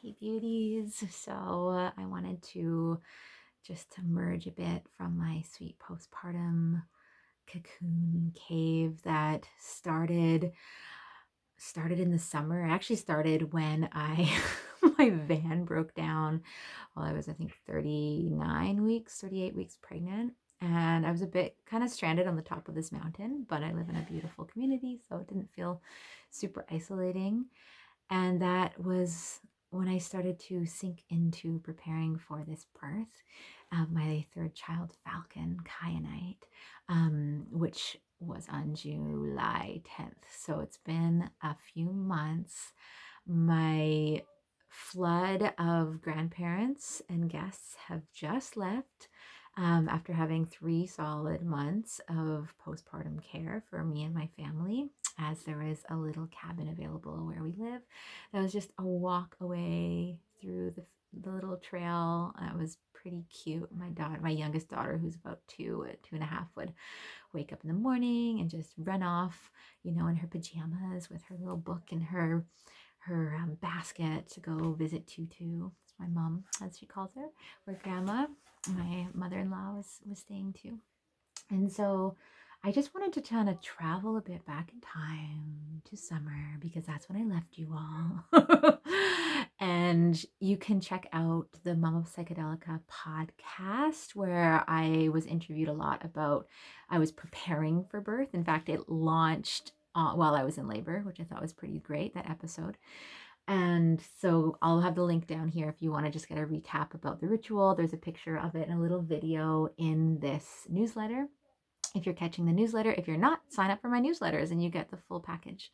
Hey beauties. I wanted to just emerge a bit from my sweet postpartum cocoon cave that started in the summer. It actually started when I my van broke down while I was, I think, 39 weeks, 38 weeks pregnant. And I was a bit kind of stranded on the top of this mountain, but I live in a beautiful community, so it didn't feel super isolating. And that was when I started to sink into preparing for this birth of my third child, Falcon Kyanite, which was on July 10th. So it's been a few months. My flood of grandparents and guests have just left after having 3 solid months of postpartum care for me and my family, as there is a little cabin available where we live that was just a walk away through the little trail. It was pretty cute. My youngest daughter, who's about 2.5, would wake up in the morning and just run off, in her pajamas with her little book and her basket to go visit Tutu. It's my mom, as she calls her, where grandma, my mother-in-law, was staying too. And so I just wanted to kind of travel a bit back in time to summer because that's when I left you all. And you can check out the Mom of Psychedelica podcast where I was interviewed a lot about, I was preparing for birth. In fact, it launched while I was in labor, which I thought was pretty great, that episode. And so I'll have the link down here if you want to just get a recap about the ritual. There's a picture of it and a little video in this newsletter. If you're catching the newsletter, if you're not, sign up for my newsletters and you get the full package.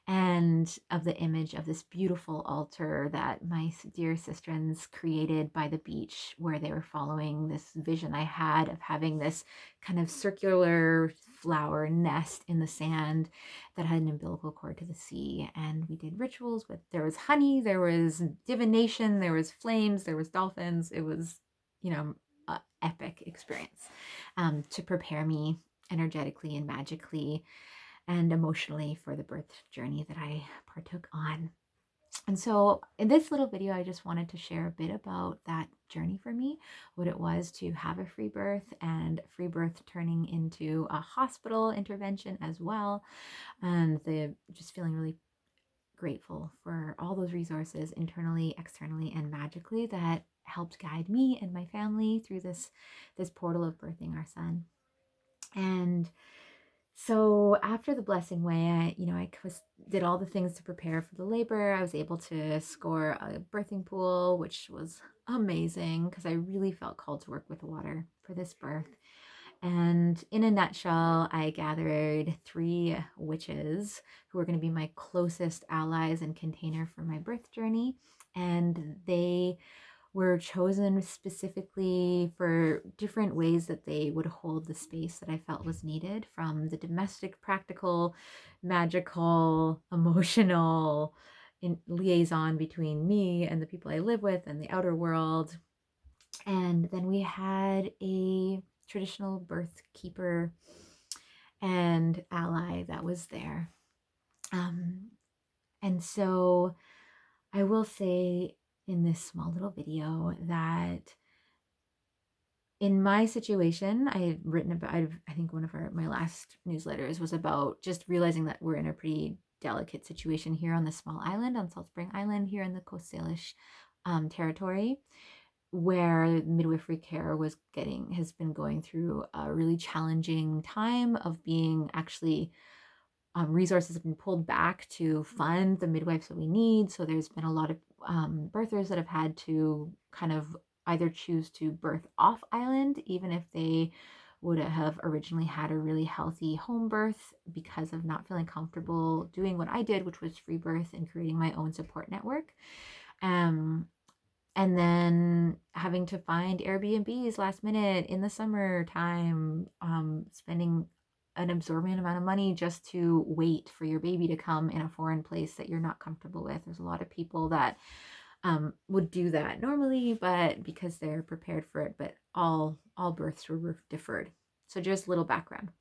And of the image of this beautiful altar that my dear sistrins created by the beach, where they were following this vision I had of having this kind of circular flower nest in the sand that had an umbilical cord to the sea. And we did rituals with, there was honey, there was divination, there was flames, there was dolphins. It was, epic experience to prepare me energetically and magically and emotionally for the birth journey that I partook on. And so in this little video, I just wanted to share a bit about that journey for me, what it was to have a free birth and free birth turning into a hospital intervention as well. And just feeling really grateful for all those resources internally, externally, and magically that helped guide me and my family through this portal of birthing our son. And so after the blessing way, I did all the things to prepare for the labor. I was able to score a birthing pool, which was amazing because I really felt called to work with water for this birth. And in a nutshell, I gathered 3 witches who were going to be my closest allies and container for my birth journey. And they were chosen specifically for different ways that they would hold the space that I felt was needed, from the domestic, practical, magical, emotional liaison between me and the people I live with and the outer world. And then we had a traditional birth keeper and ally that was there. And so I will say in this small little video that in my situation, I had written about, I think one of my last newsletters was about just realizing that we're in a pretty delicate situation here on this small island, on Salt Spring Island, here in the Coast Salish territory, where midwifery care has been going through a really challenging time of being actually resources have been pulled back to fund the midwives that we need. So there's been a lot of birthers that have had to kind of either choose to birth off island, even if they would have originally had a really healthy home birth, because of not feeling comfortable doing what I did, which was free birth and creating my own support network. And then having to find Airbnbs last minute in the summertime, spending an absorbent amount of money just to wait for your baby to come in a foreign place that you're not comfortable with. There's a lot of people that would do that normally, but because they're prepared for it, but all births were deferred. So just a little background.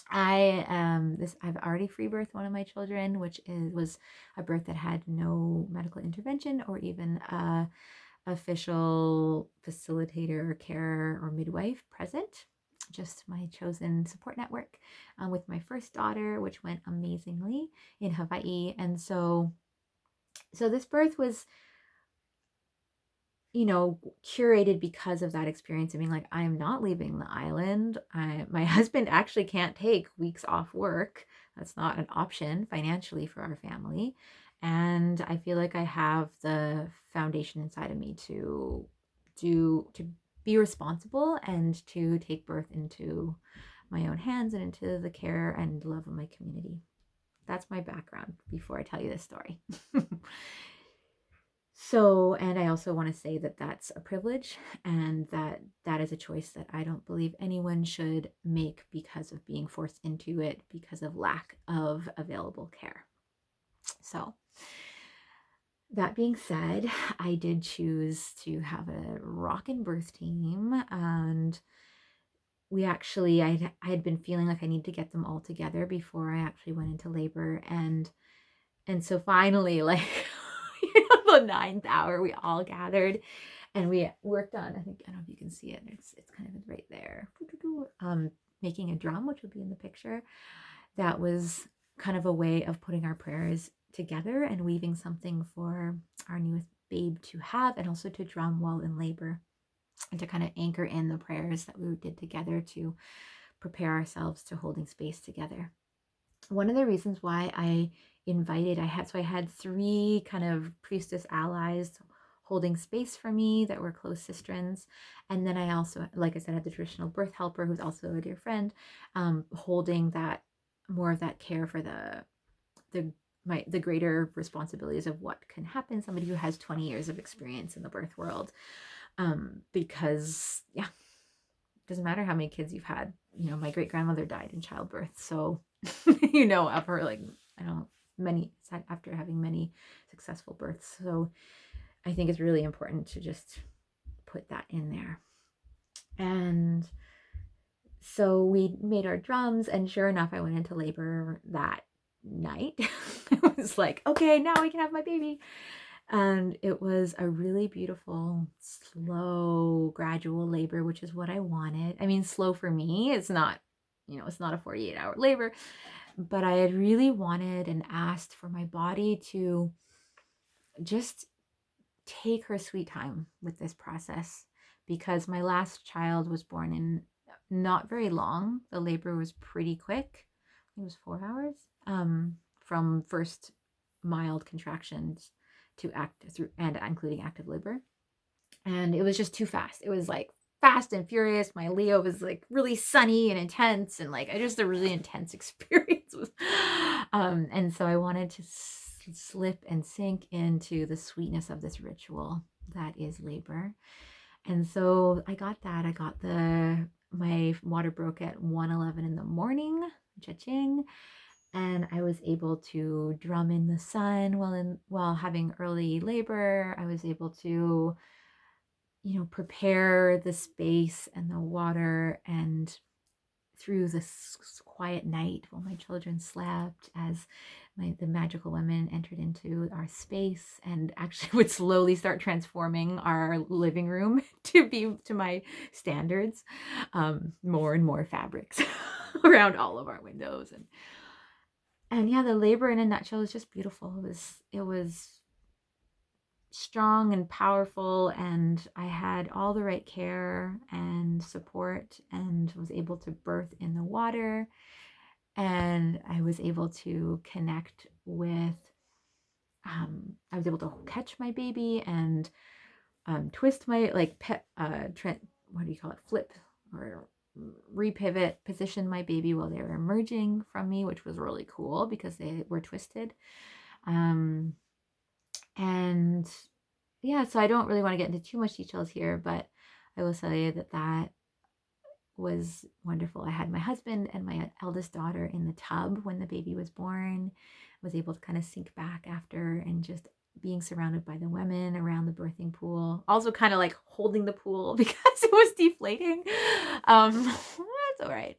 I've already free birthed one of my children, which was a birth that had no medical intervention or even a official facilitator or carer or midwife present, just my chosen support network, with my first daughter, which went amazingly in Hawaii. And so this birth was, curated because of that experience of being like, I'm not leaving the island. My husband actually can't take weeks off work. That's not an option financially for our family. And I feel like I have the foundation inside of me to be responsible and to take birth into my own hands and into the care and love of my community. That's my background before I tell you this story. So, and I also want to say that that's a privilege and that is a choice that I don't believe anyone should make because of being forced into it because of lack of available care. So, that being said, I did choose to have a rockin' birth team, and I had been feeling like I need to get them all together before I actually went into labor, and so finally, like, the 9th hour, we all gathered and we worked on, I don't know if you can see it, it's kind of right there, making a drum, which will be in the picture. That was kind of a way of putting our prayers together and weaving something for our newest babe to have, and also to drum while in labor, and to kind of anchor in the prayers that we did together to prepare ourselves to holding space together. One of the reasons why I had 3 kind of priestess allies holding space for me that were close sistrins. And then I also, like I said, had the traditional birth helper, who's also a dear friend, holding that more of that care for the greater responsibilities of what can happen. Somebody who has 20 years of experience in the birth world. Because it doesn't matter how many kids you've had. My great grandmother died in childbirth. So, of her, like, after having many successful births. So I think it's really important to just put that in there. And so we made our drums, and sure enough, I went into labor that night. It was like, okay, now we can have my baby. And it was a really beautiful, slow, gradual labor, which is what I wanted. I mean, slow for me, it's not, it's not a 48-hour labor, but I had really wanted and asked for my body to just take her sweet time with this process, because my last child was born in not very long. The labor was pretty quick. I think it was 4 hours, from first mild contractions to including active labor. And it was just too fast. It was like fast and furious. My Leo was like really sunny and intense, and like a really intense experience was, and so I wanted to slip and sink into the sweetness of this ritual that is labor. And so I got that. My water broke at 1:11 in the morning, cha-ching, and I was able to drum in the sun while having early labor. I was able to, prepare the space and the water, and through this quiet night while my children slept, as the magical women entered into our space and actually would slowly start transforming our living room to my standards, more and more fabrics around all of our windows, and yeah, the labor in a nutshell is just beautiful. It was strong and powerful, and I had all the right care and support, and was able to birth in the water, and I was able to connect with, I was able to catch my baby and twist my, like, what do you call it, flip or repivot, position my baby while they were emerging from me, which was really cool because they were twisted. And yeah, so I don't really want to get into too much details here, but I will tell you that was wonderful. I had my husband and my eldest daughter in the tub when the baby was born. Was able to kind of sink back after, and just being surrounded by the women around the birthing pool. Also kind of like holding the pool because it was deflating. That's all right.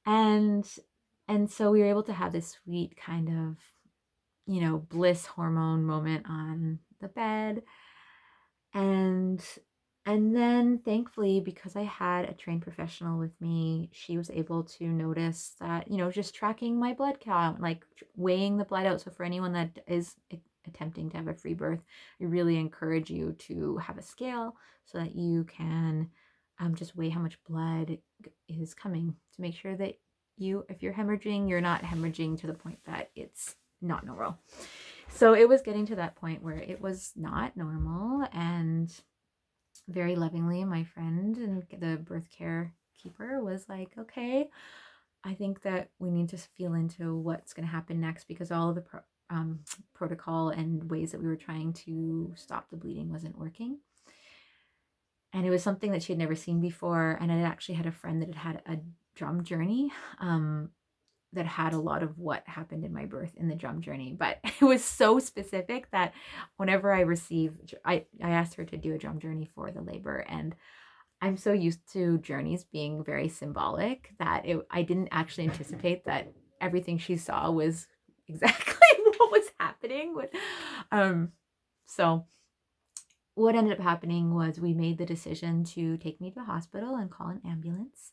And so we were able to have this sweet kind of, bliss hormone moment on the bed. And then thankfully, because I had a trained professional with me, she was able to notice that, just tracking my blood count, like weighing the blood out. So for anyone that is attempting to have a free birth, I really encourage you to have a scale so that you can just weigh how much blood is coming to make sure that if you're hemorrhaging, you're not hemorrhaging to the point that it's not normal. So it was getting to that point where it was not normal, and very lovingly, my friend and the birth care keeper was like, okay, I think that we need to feel into what's going to happen next, because all of the protocol and ways that we were trying to stop the bleeding wasn't working. And it was something that she had never seen before. And I actually had a friend that had a drum journey that had a lot of what happened in my birth in the drum journey, but it was so specific that whenever I asked her to do a drum journey for the labor, and I'm so used to journeys being very symbolic that I didn't actually anticipate that everything she saw was exactly what was happening. So what ended up happening was we made the decision to take me to the hospital and call an ambulance.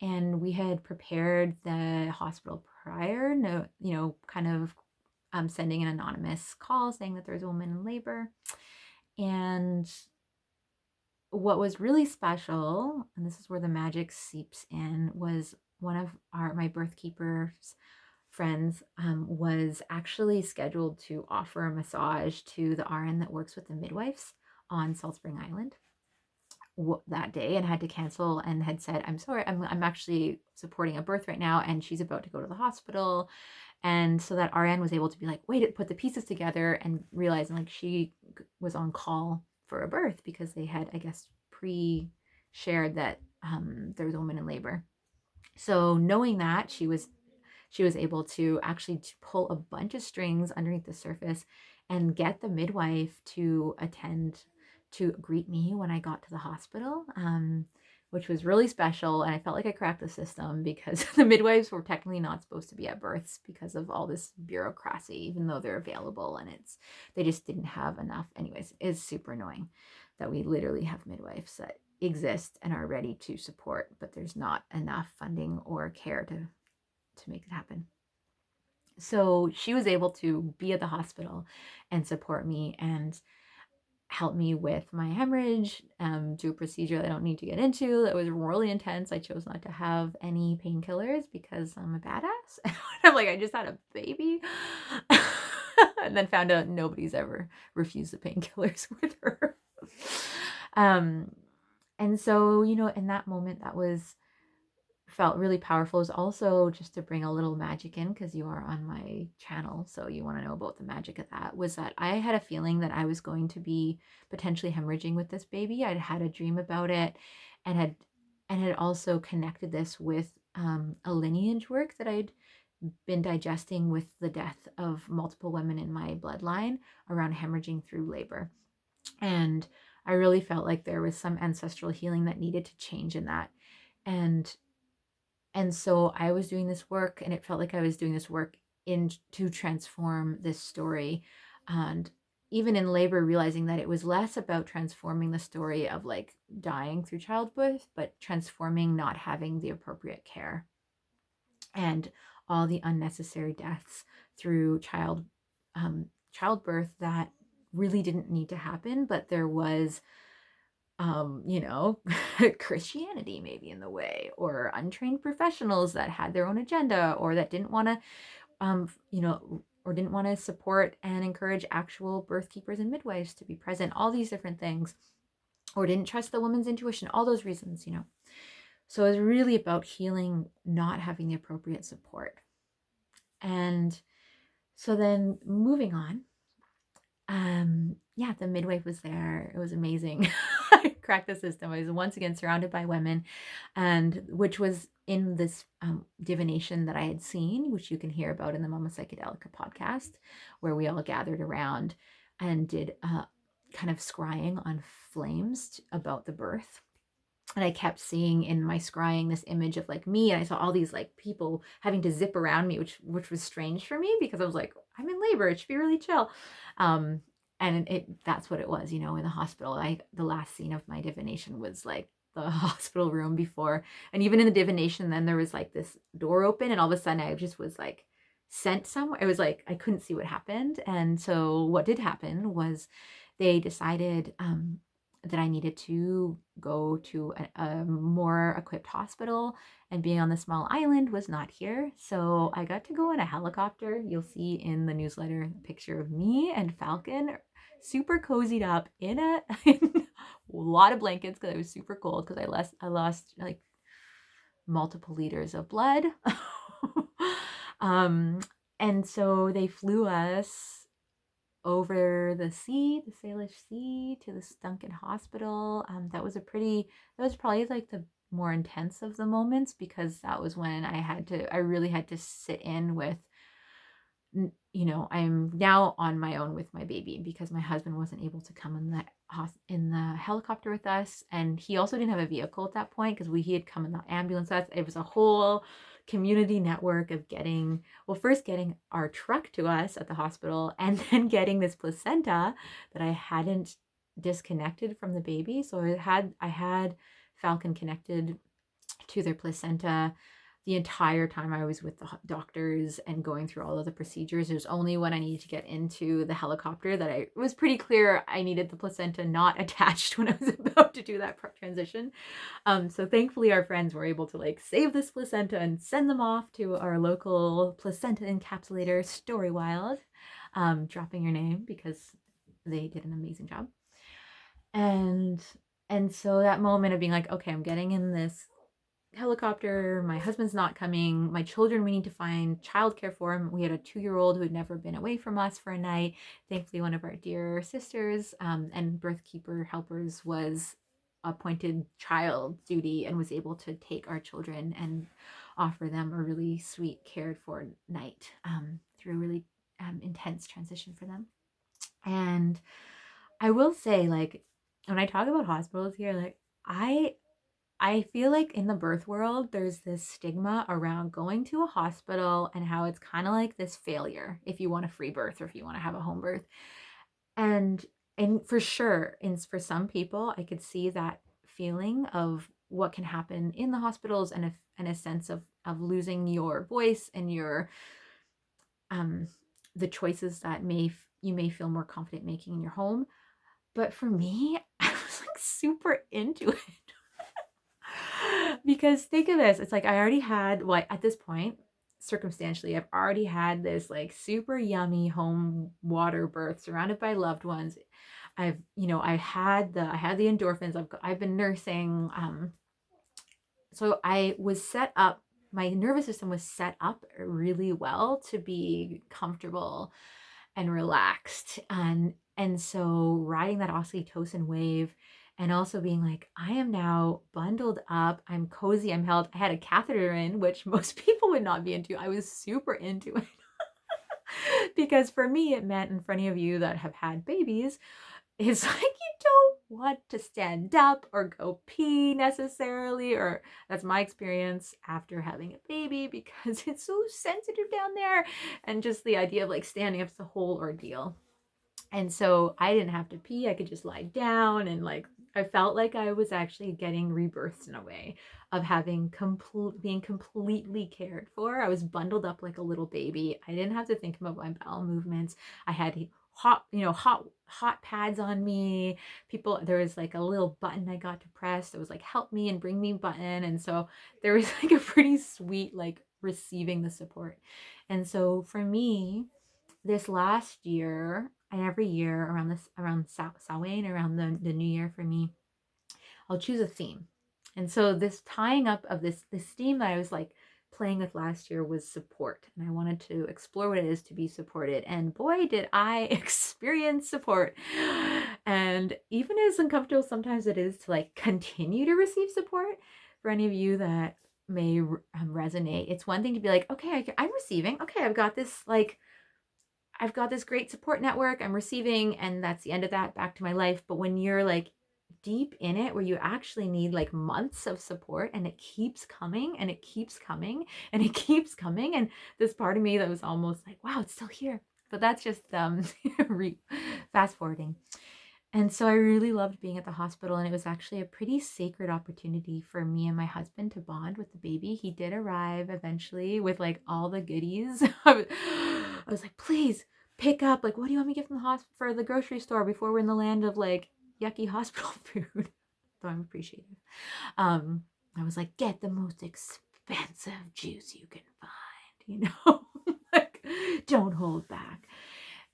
And we had prepared the hospital prior, kind of sending an anonymous call saying that there was a woman in labor. And what was really special, and this is where the magic seeps in, was one of my birth keeper's friends was actually scheduled to offer a massage to the RN that works with the midwives on Salt Spring Island that day, and had to cancel and had said, I'm sorry, I'm actually supporting a birth right now, and she's about to go to the hospital. And so that RN was able to be like, wait, put the pieces together and realizing like she was on call for a birth because they had, I guess, pre-shared that there was a woman in labor. So knowing that, she was able to actually pull a bunch of strings underneath the surface and get the midwife to attend to greet me when I got to the hospital, which was really special. And I felt like I cracked the system because the midwives were technically not supposed to be at births because of all this bureaucracy, even though they're available, and they just didn't have enough. Anyways, it's super annoying that we literally have midwives that exist and are ready to support, but there's not enough funding or care to make it happen. So she was able to be at the hospital and support me and help me with my hemorrhage, do a procedure that I don't need to get into. That was really intense. I chose not to have any painkillers because I'm a badass. I'm like, I just had a baby. And then found out nobody's ever refused the painkillers with her. And so, in that moment, that felt really powerful. Is also just to bring a little magic in, because you are on my channel, so you want to know about the magic of that. Was that I had a feeling that I was going to be potentially hemorrhaging with this baby. I'd had a dream about it, and had also connected this with a lineage work that I'd been digesting with the death of multiple women in my bloodline around hemorrhaging through labor. And I really felt like there was some ancestral healing that needed to change in that. And so I was doing this work, and it felt like I was doing this work to transform this story. And even in labor, realizing that it was less about transforming the story of like dying through childbirth, but transforming not having the appropriate care and all the unnecessary deaths through childbirth that really didn't need to happen, but there was Christianity maybe in the way, or untrained professionals that had their own agenda, or that didn't want to, or didn't want to support and encourage actual birth keepers and midwives to be present, all these different things, or didn't trust the woman's intuition, all those reasons, So it was really about healing, not having the appropriate support. And so then moving on, the midwife was there. It was amazing. I cracked the system. I was once again surrounded by women, and which was in this divination that I had seen, which you can hear about in the Mama Psychedelica podcast, where we all gathered around and did kind of scrying on flames about the birth. And I kept seeing in my scrying this image of like me, and I saw all these like people having to zip around me, which was strange for me because I was like, I'm in labor, it should be really chill. Um, and that's what it was, in the hospital. The last scene of my divination was like the hospital room before, and even in the divination, then there was like this door open, and all of a sudden I just was like sent somewhere. It was like I couldn't see what happened, and so what did happen was they decided that I needed to go to a more equipped hospital, and being on the small island was not here. So I got to go in a helicopter. You'll see in the newsletter a picture of me and Falcon super cozied up in a lot of blankets because it was super cold because I lost like multiple liters of blood. um, and so they flew us over the sea, the Salish Sea, to the Duncan Hospital. That was probably like the more intense of the moments because that was when I really had to sit in with, I'm now on my own with my baby because my husband wasn't able to come in the helicopter with us, and he also didn't have a vehicle at that point because he had come in the ambulance with us. It was a whole community network of first getting our truck to us at the hospital, and then getting this placenta that I hadn't disconnected from the baby. So I had Falcon connected to their placenta the entire time I was with the doctors and going through all of the procedures. It was only when I needed to get into the helicopter that it was pretty clear I needed the placenta not attached when I was about to do that tertransition. So thankfully our friends were able to like save this placenta and send them off to our local placenta encapsulator, Story Wild, dropping your name because they did an amazing job. And so that moment of being like, okay, I'm getting in this helicopter, my husband's not coming, my children, we need to find childcare for him. We had a 2-year-old who had never been away from us for a night. Thankfully, one of our dear sisters and birth keeper helpers was appointed child duty and was able to take our children and offer them a really sweet cared for night through a really intense transition for them. And I will say, like, when I talk about hospitals here, like, I feel like in the birth world, there's this stigma around going to a hospital and how it's kind of like this failure if you want a free birth or if you want to have a home birth. And for sure, for some people, I could see that feeling of what can happen in the hospitals, and a sense of losing your voice and your the choices that you may feel more confident making in your home. But for me, I was like super into it. Because think of this, it's like I already had, well, at this point, circumstantially, I've already had this like super yummy home water birth surrounded by loved ones. I had the endorphins. I've been nursing. So I was set up, my nervous system was set up really well to be comfortable and relaxed. And so riding that oxytocin wave, and also being like, I am now bundled up, I'm cozy, I'm held. I had a catheter in, which most people would not be into. I was super into it. Because for me, it meant, in front of you that have had babies, it's like you don't want to stand up or go pee necessarily, or that's my experience after having a baby, because it's so sensitive down there, and just the idea of like standing up is a whole ordeal. And so I didn't have to pee. I could just lie down, and like I felt like I was actually getting rebirths in a way of being completely cared for. I was bundled up like a little baby. I didn't have to think about my bowel movements. I had hot pads on me. There was like a little button I got to press that was like help me and bring me button. And so there was like a pretty sweet like receiving the support. And so for me, this last year, and every year around Samhain, around the new year for me, I'll choose a theme. And so this tying up of this theme that I was like playing with last year was support, and I wanted to explore what it is to be supported. And boy, did I experience support. And even as uncomfortable sometimes it is to like continue to receive support, for any of you that may resonate, it's one thing to be like, okay, I'm receiving, okay, I've got this great support network I'm receiving, and that's the end of that, back to my life. But when you're like deep in it where you actually need like months of support, and it keeps coming and it keeps coming and it keeps coming. And this part of me that was almost like, wow, it's still here. But that's just fast forwarding. And so I really loved being at the hospital, and it was actually a pretty sacred opportunity for me and my husband to bond with the baby. He did arrive eventually with like all the goodies. I was like, please pick up, like, what do you want me to get from the hospital for the grocery store before we're in the land of like yucky hospital food? So I'm appreciative. Um, I was like, get the most expensive juice you can find, like, don't hold back.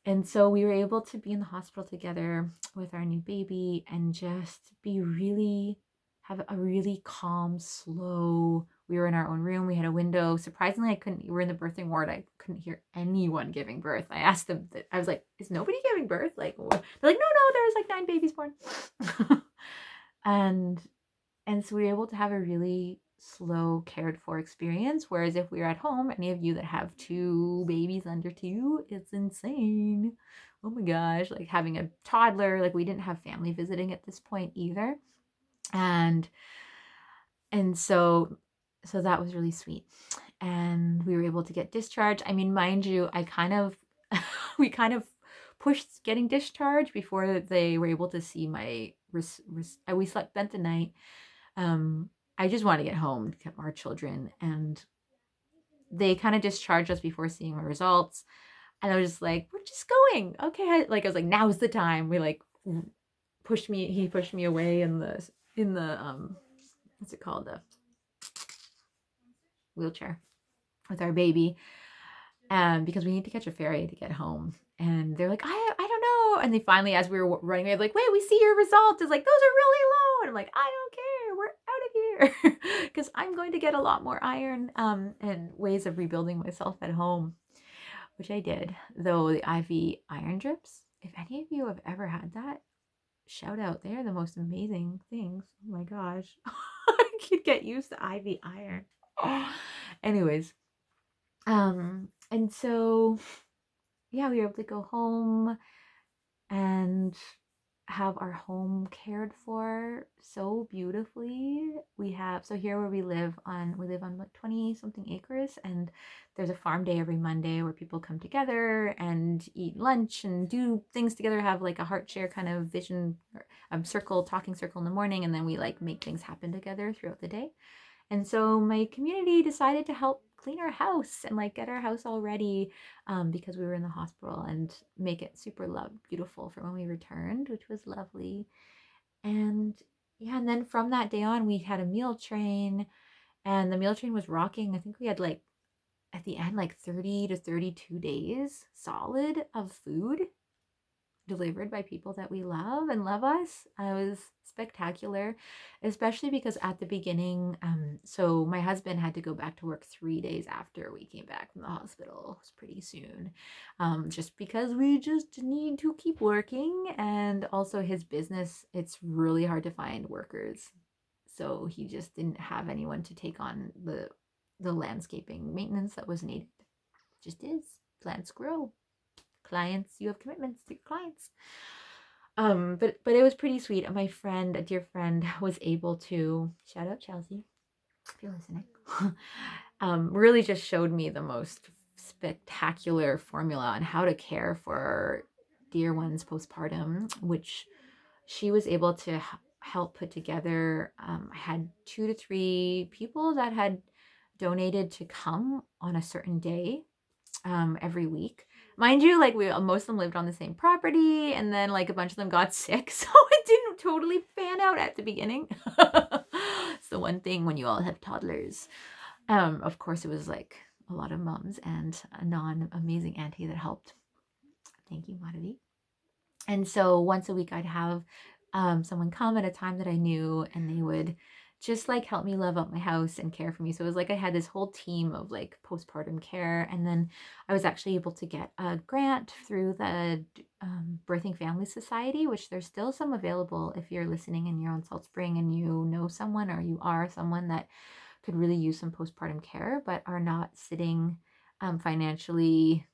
And so we were able to be in the hospital together with our new baby and just have a really calm, slow. We were in our own room. We had a window. Surprisingly, we were in the birthing ward. I couldn't hear anyone giving birth. I asked them, I was like, is nobody giving birth? Like, what? They're like, no, there's like 9 babies born. and so we were able to have a really slow, cared for experience. Whereas if we were at home, any of you that have 2 babies under 2, it's insane. Oh my gosh, like having a toddler, like we didn't have family visiting at this point either. And so that was really sweet. And we were able to get discharged. I mean, mind you, we kind of pushed getting discharged before they were able to see my, we spent the night. I just wanted to get home to get our children, and they kind of discharged us before seeing my results. And I was just like, we're just going. Okay. I was like, now's the time. He pushed me away in the, what's it called? The wheelchair with our baby. Because we need to catch a ferry to get home. And they're like, I don't know. And they finally, as we were running away, like, wait, we see your results. It's like, those are really low. And I'm like, I don't care. We're out of here. Because I'm going to get a lot more iron and ways of rebuilding myself at home, which I did. Though the IV iron drips, if any of you have ever had that, shout out. They're the most amazing things. Oh my gosh. I could get used to IV iron. Anyways. And so, yeah, we were able to go home and have our home cared for so beautifully. So here where we live on like 20 something acres, and there's a farm day every Monday where people come together and eat lunch and do things together, have like a heart share kind of vision, talking circle in the morning, and then we like make things happen together throughout the day. And so my community decided to help clean our house and like get our house all ready because we were in the hospital, and make it super beautiful for when we returned, which was lovely. And yeah, and then from that day on, we had a meal train, and the meal train was rocking. I think we had like at the end like 30 to 32 days solid of food delivered by people that we love and love us. It was spectacular, especially because at the beginning, so my husband had to go back to work 3 days after we came back from the hospital. It was pretty soon, just because we just need to keep working. And also his business, it's really hard to find workers. So he just didn't have anyone to take on the landscaping maintenance that was needed. Just is. Plants grow. Clients, you have commitments to your clients. But it was pretty sweet. A dear friend, was able to, shout out Chelsea if you're listening, really just showed me the most spectacular formula on how to care for dear ones postpartum, which she was able to help put together. I had 2 to 3 people that had donated to come on a certain day every week. Mind you, like most of them lived on the same property, and then like a bunch of them got sick, so it didn't totally fan out at the beginning. It's the one thing when you all have toddlers. Of course, it was like a lot of moms and a non-amazing auntie that helped. Thank you, Madhavi. And so once a week, I'd have someone come at a time that I knew, and they would just like help me love up my house and care for me. So it was like I had this whole team of like postpartum care. And then I was actually able to get a grant through the Birthing Family Society, which there's still some available if you're listening and you're on Salt Spring and you know someone, or you are someone that could really use some postpartum care but are not sitting financially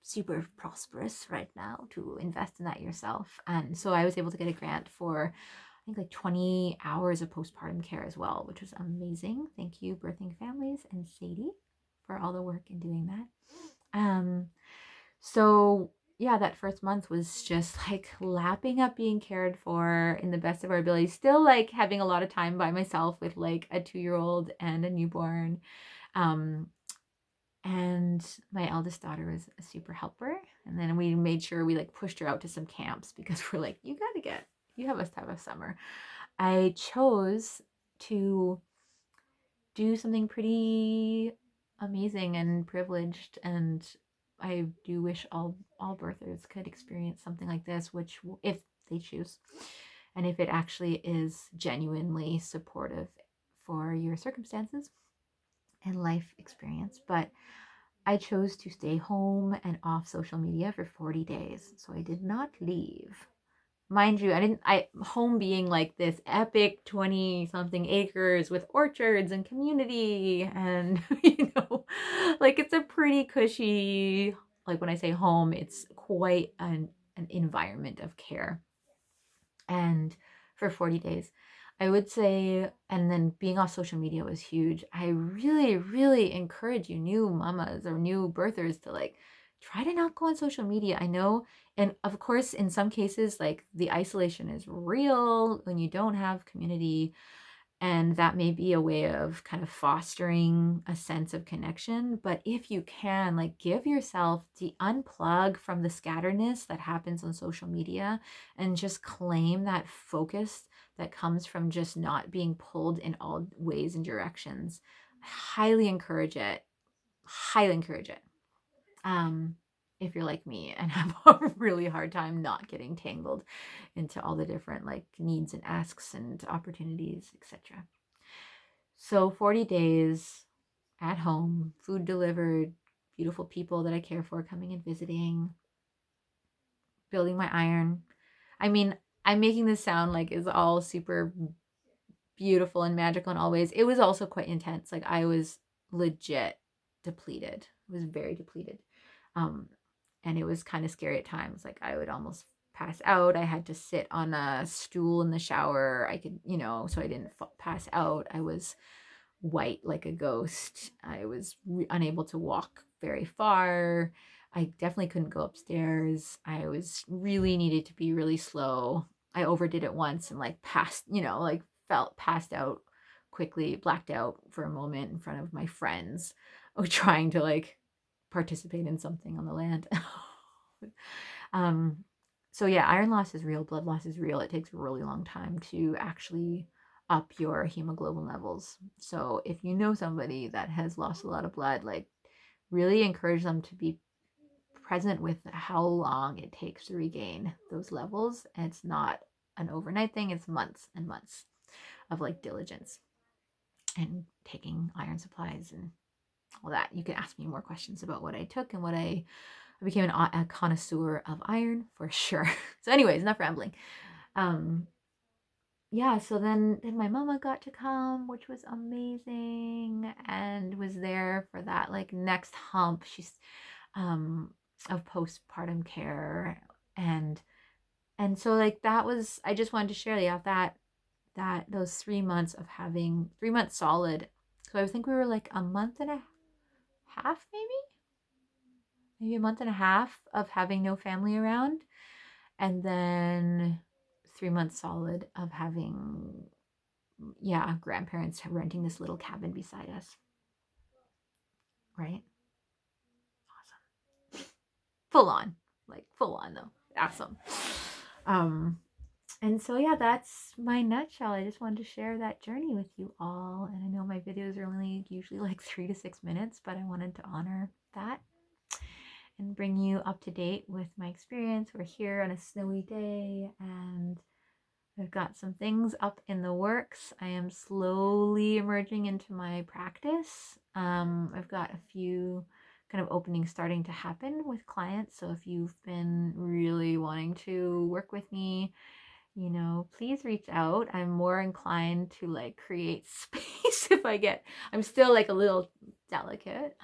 super prosperous right now to invest in that yourself. And so I was able to get a grant for, I think, like 20 hours of postpartum care as well, which was amazing. Thank you, Birthing Families and Sadie, for all the work in doing that. So yeah, that first month was just like lapping up being cared for in the best of our abilities, still like having a lot of time by myself with like a 2-year-old and a newborn. Um, and my eldest daughter was a super helper. And then we made sure we like pushed her out to some camps because we're like, you have us to have a summer. I chose to do something pretty amazing and privileged, and I do wish all birthers could experience something like this, which if they choose, and if it actually is genuinely supportive for your circumstances and life experience. But I chose to stay home and off social media for 40 days. So I did not leave. Mind you, home being like this epic 20 something acres with orchards and community and, like it's a pretty cushy, like when I say home, it's quite an environment of care. And for 40 days, I would say, and then being off social media was huge. I really, really encourage you, new mamas or new birthers, to like try to not go on social media. I know, and of course, in some cases, like the isolation is real when you don't have community, and that may be a way of kind of fostering a sense of connection. But if you can, like, give yourself the unplug from the scatteredness that happens on social media and just claim that focus that comes from just not being pulled in all ways and directions. I highly encourage it. Highly encourage it. If you're like me and have a really hard time not getting tangled into all the different like needs and asks and opportunities, etc. So 40 days at home, food delivered, beautiful people that I care for coming and visiting, building my iron. I mean, I'm making this sound like it's all super beautiful and magical and always. It was also quite intense. Like I was legit depleted. I was very depleted. Um, and it was kind of scary at times. Like I would almost pass out. I had to sit on a stool in the shower. I could, so I didn't pass out. I was white like a ghost. I was unable to walk very far. I definitely couldn't go upstairs. I was really needed to be really slow. I overdid it once and like passed, like felt passed out quickly, blacked out for a moment in front of my friends, trying to like participate in something on the land. um, so yeah, iron loss is real, blood loss is real. It takes a really long time to actually up your hemoglobin levels. So if you know somebody that has lost a lot of blood, like really encourage them to be present with how long it takes to regain those levels. And it's not an overnight thing, it's months and months of like diligence and taking iron supplies and all that. You can ask me more questions about what I took and I became a connoisseur of iron for sure. So anyways, enough rambling. Yeah, so then my mama got to come, which was amazing, and was there for that like next hump. She's of postpartum care, and so like that was, I just wanted to share, yeah, that those 3 months of having 3 months solid. So I think we were like a month and a half, maybe a month and a half of having no family around, and then 3 months solid of having, yeah, grandparents renting this little cabin beside us. Right? Awesome. Full on though. Awesome. And so yeah, that's my nutshell. I just wanted to share that journey with you all. And I know my videos are only usually like 3 to 6 minutes, but I wanted to honor that and bring you up to date with my experience. We're here on a snowy day, and I've got some things up in the works. I am slowly emerging into my practice. I've got a few kind of openings starting to happen with clients. So if you've been really wanting to work with me, please reach out. I'm more inclined to like create space if I'm still like a little delicate.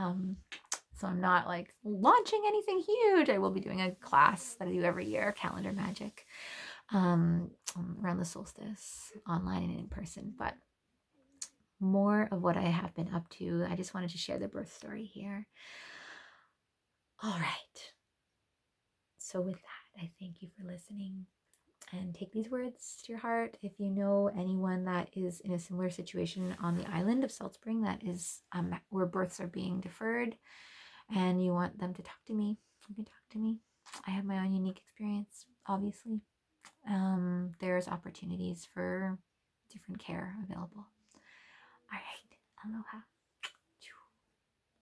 So I'm not like launching anything huge. I will be doing a class that I do every year, Calendar Magic, around the solstice, online and in person. But more of what I have been up to. I just wanted to share the birth story here. All right. So with that, I thank you for listening. And take these words to your heart. If you know anyone that is in a similar situation on the island of Salt Spring, that is where births are being deferred, and you want them to talk to me, you can talk to me. I have my own unique experience, obviously. There's opportunities for different care available. All right. Aloha.